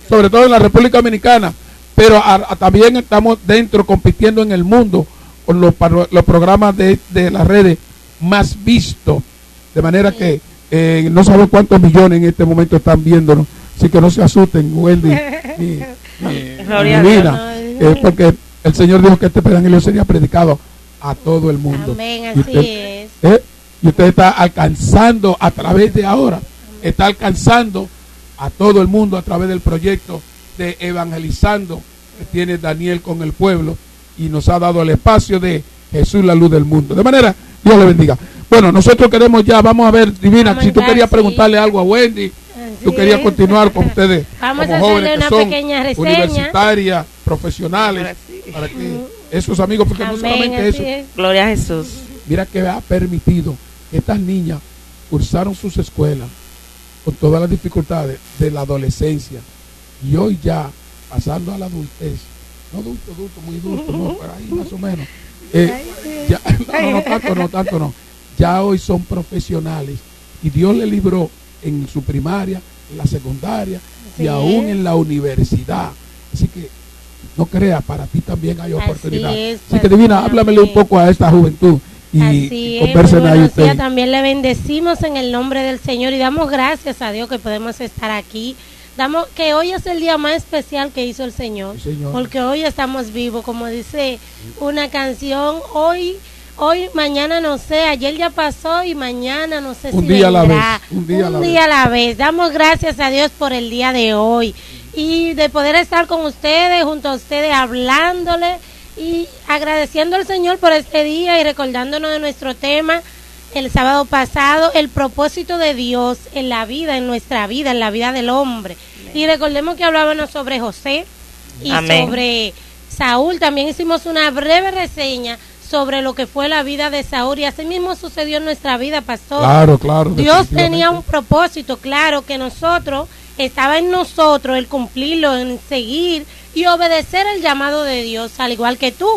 sobre todo en la República Dominicana, pero también estamos dentro compitiendo en el mundo con los programas de las redes más vistos, de manera que no sabemos cuántos millones en este momento están viéndonos, así que no se asusten, Wendy ni Divina, porque el Señor dijo que este evangelio sería predicado a todo el mundo. Amén, así y usted está alcanzando a través de ahora, está alcanzando a todo el mundo a través del proyecto de evangelizando que tiene Daniel con el pueblo, y nos ha dado el espacio de Jesús, la luz del mundo. De manera, Dios le bendiga. Bueno, nosotros queremos ya, vamos a ver, Divina, si tú querías preguntarle algo a Wendy, tú querías continuar con ustedes, vamos como a jóvenes una que son pequeña reseña, universitarias, profesionales, para que esos amigos, porque no solamente eso, gloria a Jesús. Mira que ha permitido que estas niñas cursaron sus escuelas con todas las dificultades de la adolescencia, y hoy ya pasando a la adultez, no adulto, muy adulto, no, pero ahí más o menos, ya, no tanto, ya hoy son profesionales, y Dios le libró en su primaria, en la secundaria, y aún en la universidad. Así que no creas, para ti también hay oportunidad. Así que Divina, háblamele un poco a esta juventud y conversen ahí ustedes. También le bendecimos en el nombre del Señor y damos gracias a Dios que podemos estar aquí. Damos que hoy es el día más especial que hizo el Señor, sí, Señor, porque hoy estamos vivos, como dice una canción, hoy, mañana no sé, ayer ya pasó y mañana no sé un si día vendrá. Un día a la vez. Damos gracias a Dios por el día de hoy y de poder estar con ustedes, junto a ustedes, hablándole y agradeciendo al Señor por este día y recordándonos de nuestro tema el sábado pasado, el propósito de Dios en la vida, en nuestra vida, en la vida del hombre. Amén. Y recordemos que hablábamos sobre José y Amén. Sobre Saúl. También hicimos una breve reseña sobre lo que fue la vida de Saúl, y así mismo sucedió en nuestra vida, pastor. Claro. Dios tenía un propósito, claro, que estaba en nosotros el cumplirlo, en seguir y obedecer el llamado de Dios, al igual que tú.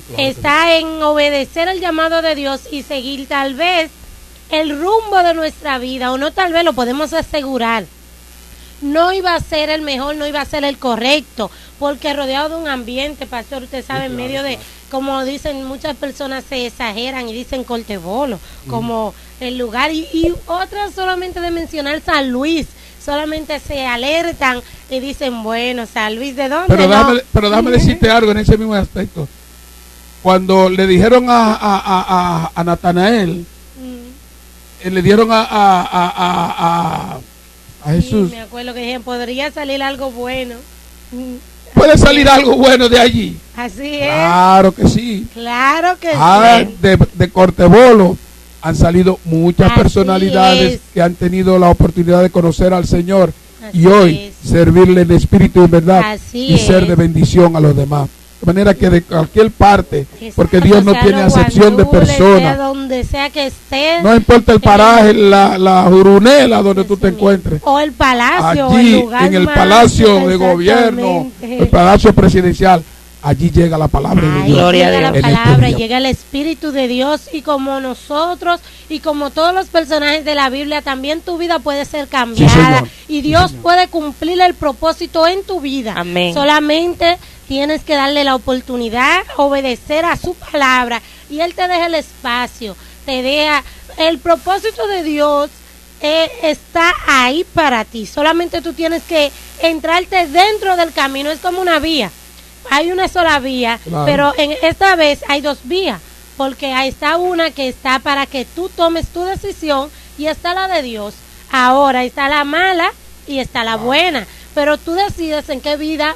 Claro, está en obedecer el llamado de Dios y seguir tal vez el rumbo de nuestra vida, o no, tal vez lo podemos asegurar. No iba a ser el mejor, no iba a ser el correcto, porque rodeado de un ambiente, pastor, usted sabe, en medio de, como dicen, muchas personas se exageran y dicen Cortebolo, como el lugar, y otras solamente de mencionar San Luis, solamente se alertan y dicen, bueno, San Luis, ¿de dónde? Pero déjame decirte algo en ese mismo aspecto. Cuando le dijeron a Natanael, le dieron a Jesús. Sí, me acuerdo que dijeron, podría salir algo bueno. ¿Puede salir algo bueno de allí? Así es. Claro que sí. Claro que sí. De Cortebolo han salido muchas personalidades que han tenido la oportunidad de conocer al Señor y hoy servirle en espíritu y en verdad y ser de bendición a los demás. De manera que de cualquier parte, porque Dios no tiene acepción de personas, donde sea que estés, no importa el paraje, la jurunela donde tú te encuentres, o el palacio, allí el lugar en el más, palacio de gobierno, el palacio presidencial, allí llega la palabra de Dios. Gloria a Dios. La palabra, llega el Espíritu de Dios, y como nosotros y como todos los personajes de la Biblia, también tu vida puede ser cambiada, y Dios puede cumplir el propósito en tu vida. Amén. Solamente tienes que darle la oportunidad, obedecer a su palabra, y Él te deja el espacio, te deja el propósito de Dios. Está ahí para ti, solamente tú tienes que entrarte dentro del camino. Es como una vía, hay una sola vía, claro, pero en esta vez hay dos vías, porque ahí está una que está para que tú tomes tu decisión, y está la de Dios. Ahora está la mala y está la buena, pero tú decides en qué vía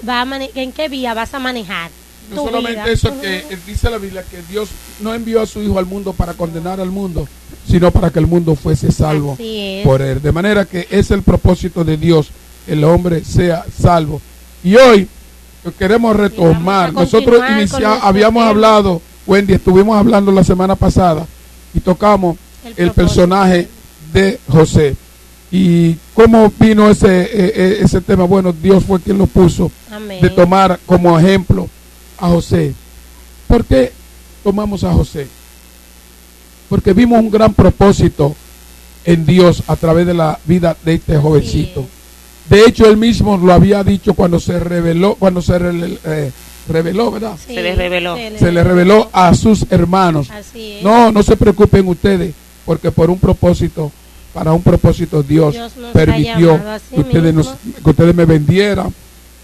vas a manejar. No solamente eso, que dice la Biblia que Dios no envió a su Hijo al mundo para condenar al mundo, sino para que el mundo fuese salvo por él. De manera que es el propósito de Dios, que el hombre sea salvo. Y hoy queremos retomar. Nosotros habíamos hablado, Wendy, estuvimos hablando la semana pasada y tocamos el personaje de José. ¿Y cómo vino ese tema? Bueno, Dios fue quien lo puso. Amén. De tomar como ejemplo a José. ¿Por qué tomamos a José? Porque vimos un gran propósito en Dios a través de la vida de este jovencito. De hecho, él mismo lo había dicho cuando se reveló, reveló, ¿verdad? Sí, se les reveló. Se le reveló a sus hermanos. Así es. No se preocupen ustedes, porque para un propósito Dios permitió que ustedes me vendieran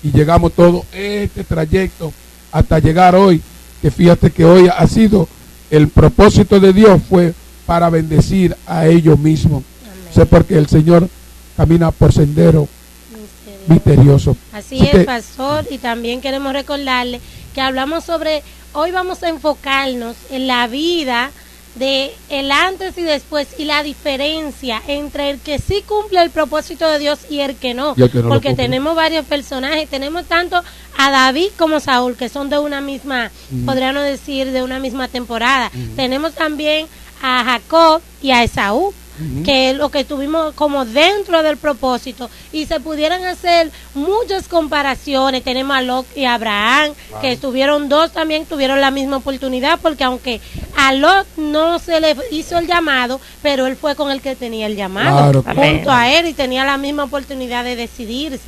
y llegamos todo este trayecto hasta llegar hoy, que fíjate que hoy ha sido el propósito de Dios fue para bendecir a ellos mismos. Sé porque el Señor camina por sendero misterioso. Así es, pastor, y también queremos recordarle que hablamos sobre, hoy vamos a enfocarnos en la vida de el antes y después y la diferencia entre el que sí cumple el propósito de Dios y el que no, porque tenemos varios personajes, tenemos tanto a David como Saúl, que son de una misma, podríamos decir, de una misma temporada. Tenemos también a Jacob y a Esaú, que es lo que tuvimos como dentro del propósito, y se pudieran hacer muchas comparaciones. Tenemos a Lot y a Abraham, que tuvieron la misma oportunidad, porque aunque a Lot no se le hizo el llamado, pero él fue con el que tenía el llamado, junto a él, y tenía la misma oportunidad de decidirse.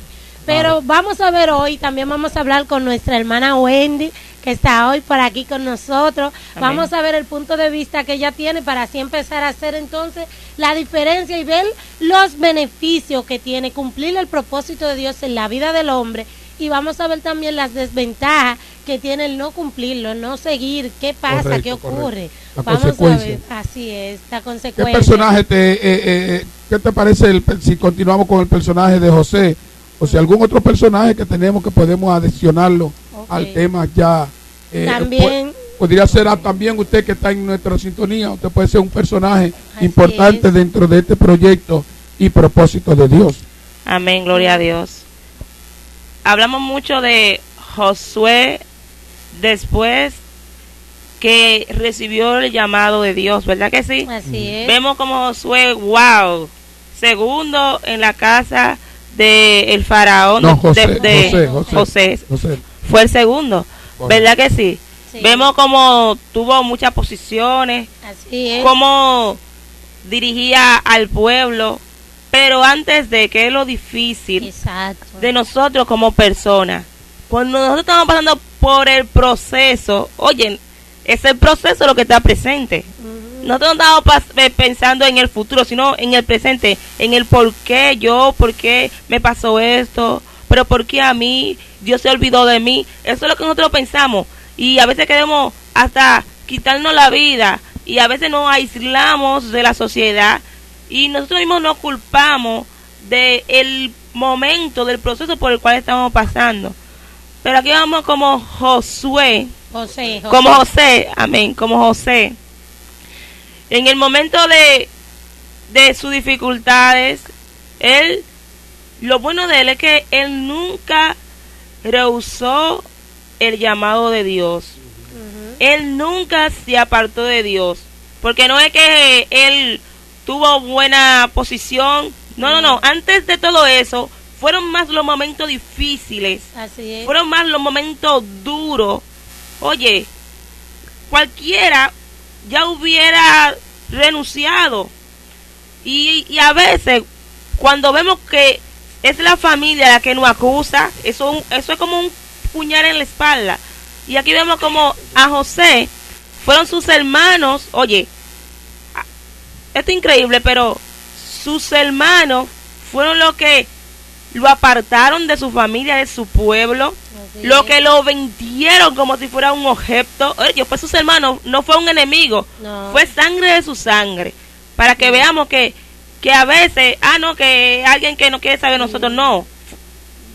Pero vamos a ver hoy, también vamos a hablar con nuestra hermana Wendy, que está hoy por aquí con nosotros. Vamos a ver el punto de vista que ella tiene para así empezar a hacer entonces la diferencia y ver los beneficios que tiene cumplir el propósito de Dios en la vida del hombre. Y vamos a ver también las desventajas que tiene el no cumplirlo, no seguir, qué pasa, qué ocurre. Vamos a ver, así es, la consecuencia. ¿Qué personaje qué te parece si continuamos con el personaje de José? O si algún otro personaje que tenemos que podemos adicionarlo al tema ya. También podría ser también usted que está en nuestra sintonía. Usted puede ser un personaje importante dentro de este proyecto y propósito de Dios. Amén, gloria a Dios. Hablamos mucho de Josué después que recibió el llamado de Dios, ¿verdad que sí? Así es. Vemos como Josué, wow, segundo en la casa del faraón. No, José fue el segundo, ¿verdad que sí? Vemos como tuvo muchas posiciones, así es, como dirigía al pueblo, pero antes de que es lo difícil de nosotros como personas, cuando nosotros estamos pasando por el proceso, oye, es el proceso lo que está presente. Nosotros no estamos pensando en el futuro, sino en el presente, en el por qué me pasó esto, pero por qué a mí, Dios se olvidó de mí. Eso es lo que nosotros pensamos, y a veces queremos hasta quitarnos la vida, y a veces nos aislamos de la sociedad, y nosotros mismos nos culpamos del momento, del proceso por el cual estamos pasando. Pero aquí vamos como Josué. Como José, amén, como José. En el momento de sus dificultades, lo bueno de él es que él nunca rehusó el llamado de Dios. Él nunca se apartó de Dios, porque no es que él tuvo buena posición, no, antes de todo eso, fueron más los momentos difíciles, así es, fueron más los momentos duros. Oye, cualquiera ya hubiera renunciado, y a veces cuando vemos que es la familia la que nos acusa, eso es como un puñal en la espalda. Y aquí vemos como a José fueron sus hermanos. Oye, esto es increíble, pero sus hermanos fueron los que lo apartaron de su familia, de su pueblo, lo que lo vendieron como si fuera un objeto. Oye, fue sus hermanos, no fue un enemigo, fue sangre de su sangre, para que veamos que a veces, que alguien que no quiere saber nosotros, no.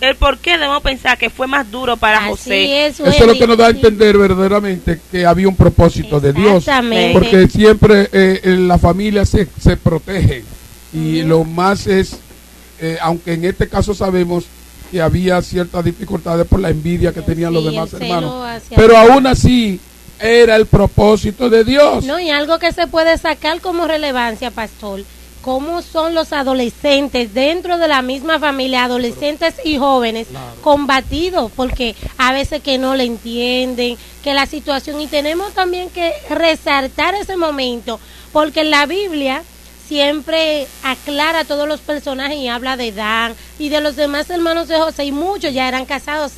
El por qué debemos pensar que fue más duro para José. Eso es lo que nos da a entender verdaderamente que había un propósito de Dios, porque siempre la familia se protege, y lo más es, aunque en este caso sabemos que había ciertas dificultades por la envidia que tenían los demás hermanos, pero aún así era el propósito de Dios. No, y algo que se puede sacar como relevancia, pastor, cómo son los adolescentes dentro de la misma familia, adolescentes y jóvenes, combatidos, porque a veces que no le entienden, que la situación, y tenemos también que resaltar ese momento, porque en la Biblia siempre aclara todos los personajes y habla de Dan y de los demás hermanos de José, y muchos ya eran casados.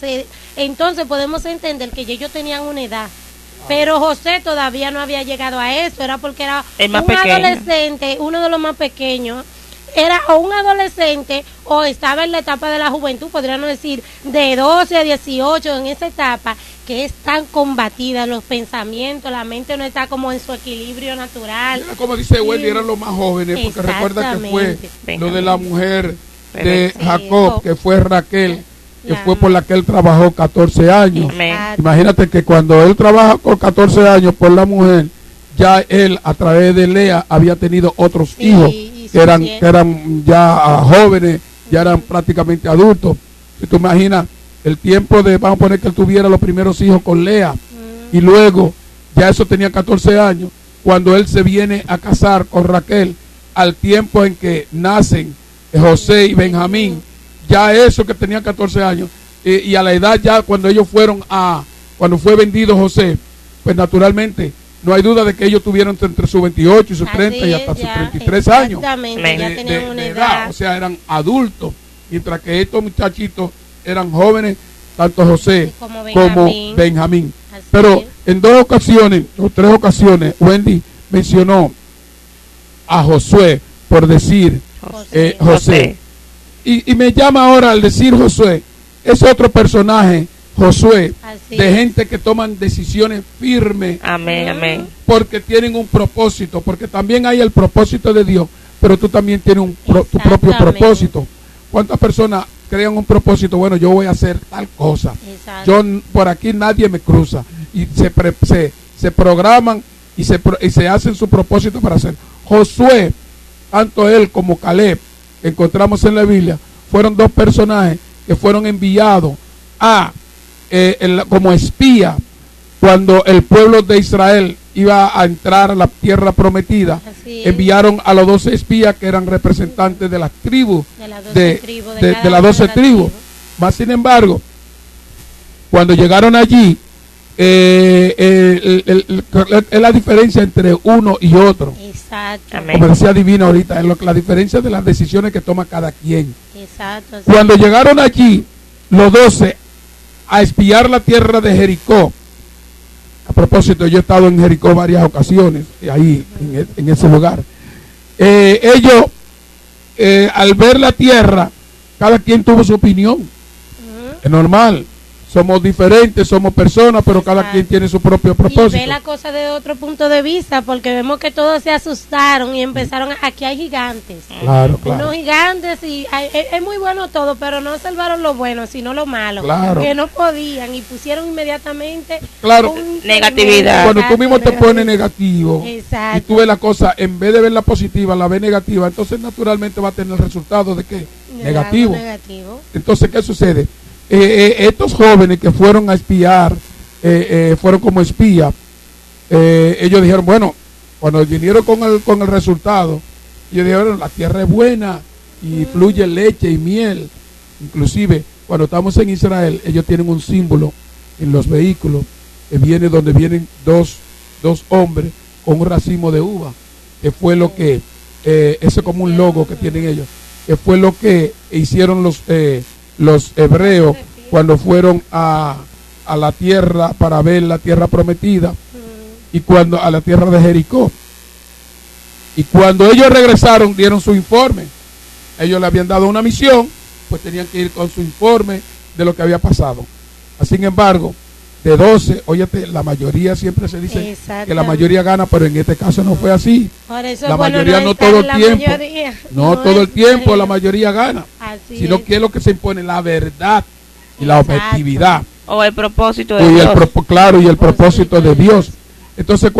Entonces podemos entender que ellos tenían una edad. Pero José todavía no había llegado a eso, era porque era un adolescente, uno de los más pequeños, era o un adolescente o estaba en la etapa de la juventud, podríamos decir de 12 a 18, en esa etapa que es tan combatida, los pensamientos, la mente no está como en su equilibrio natural. Era como dice Wendy, eran los más jóvenes, porque recuerda que fue lo de la mujer de Jacob, que fue Raquel, que fue por la que él trabajó 14 años. Imagínate que cuando él trabaja por 14 años por la mujer, ya él a través de Lea había tenido otros hijos que eran ya jóvenes, ya eran prácticamente adultos. Si tú imaginas el tiempo de, vamos a poner que él tuviera los primeros hijos con Lea, y luego ya eso tenía 14 años, cuando él se viene a casar con Raquel, al tiempo en que nacen José y Benjamín, ya eso que tenía 14 años, y a la edad ya cuando ellos fueron cuando fue vendido José, pues naturalmente no hay duda de que ellos tuvieron entre sus 28 y sus 30 y hasta sus 33 años de edad, o sea, eran adultos, mientras que estos muchachitos eran jóvenes, tanto José como Benjamín. Pero en 2 ocasiones, o 3 ocasiones, Wendy mencionó a Josué por decir José. Y me llama ahora al decir Josué, es otro personaje, Josué, de gente que toman decisiones firmes. Amén, amén. Porque tienen un propósito, porque también hay el propósito de Dios, pero tú también tienes tu propio propósito. ¿Cuántas personas crean un propósito? Bueno, yo voy a hacer tal cosa. Yo por aquí nadie me cruza. Y se programan y se hacen su propósito para hacer. Josué, tanto él como Caleb, que encontramos en la Biblia, fueron 2 personajes que fueron enviados como espía cuando el pueblo de Israel iba a entrar a la tierra prometida. Enviaron a los 12 espías que eran representantes de las tribus, de las 12 tribus. Más sin embargo, cuando llegaron allí, es la diferencia entre uno y otro. Como decía Divina ahorita, es la diferencia de las decisiones que toma cada quien. Cuando llegaron allí, los 12, a espiar la tierra de Jericó. A propósito, yo he estado en Jericó varias ocasiones, ahí en ese lugar. Ellos, al ver la tierra, cada quien tuvo su opinión. Es normal. Somos diferentes, somos personas, pero cada quien tiene su propio propósito. Y ve la cosa de otro punto de vista, porque vemos que todos se asustaron y empezaron, aquí hay gigantes. Claro. Unos gigantes, y es muy bueno todo, pero no salvaron lo bueno, sino lo malo. Que no podían, y pusieron inmediatamente negatividad. Cuando tú mismo te pones negativo, y tú ves la cosa, en vez de ver la positiva, la ves negativa, entonces naturalmente va a tener el resultado de ¿qué? Negativo. Entonces, ¿qué sucede? Estos jóvenes que fueron a espiar, fueron como espías, ellos dijeron, bueno, cuando vinieron con el resultado, ellos dijeron, la tierra es buena y fluye leche y miel. Inclusive, cuando estamos en Israel, ellos tienen un símbolo en los vehículos, que viene donde vienen dos hombres con un racimo de uva, que fue lo que, ese como un logo que tienen ellos, que fue lo que hicieron los hebreos cuando fueron a la tierra para ver la tierra prometida, y cuando a la tierra de Jericó, y cuando ellos regresaron dieron su informe. Ellos le habían dado una misión, pues tenían que ir con su informe de lo que había pasado. Sin embargo, de 12, óyete, la mayoría siempre se dice que la mayoría gana, pero en este caso no fue así. La mayoría no todo el tiempo, no todo el tiempo la mayoría gana, sino que es lo que se impone, la verdad y la objetividad. O el propósito de Dios. Claro, y el propósito de Dios. Entonces,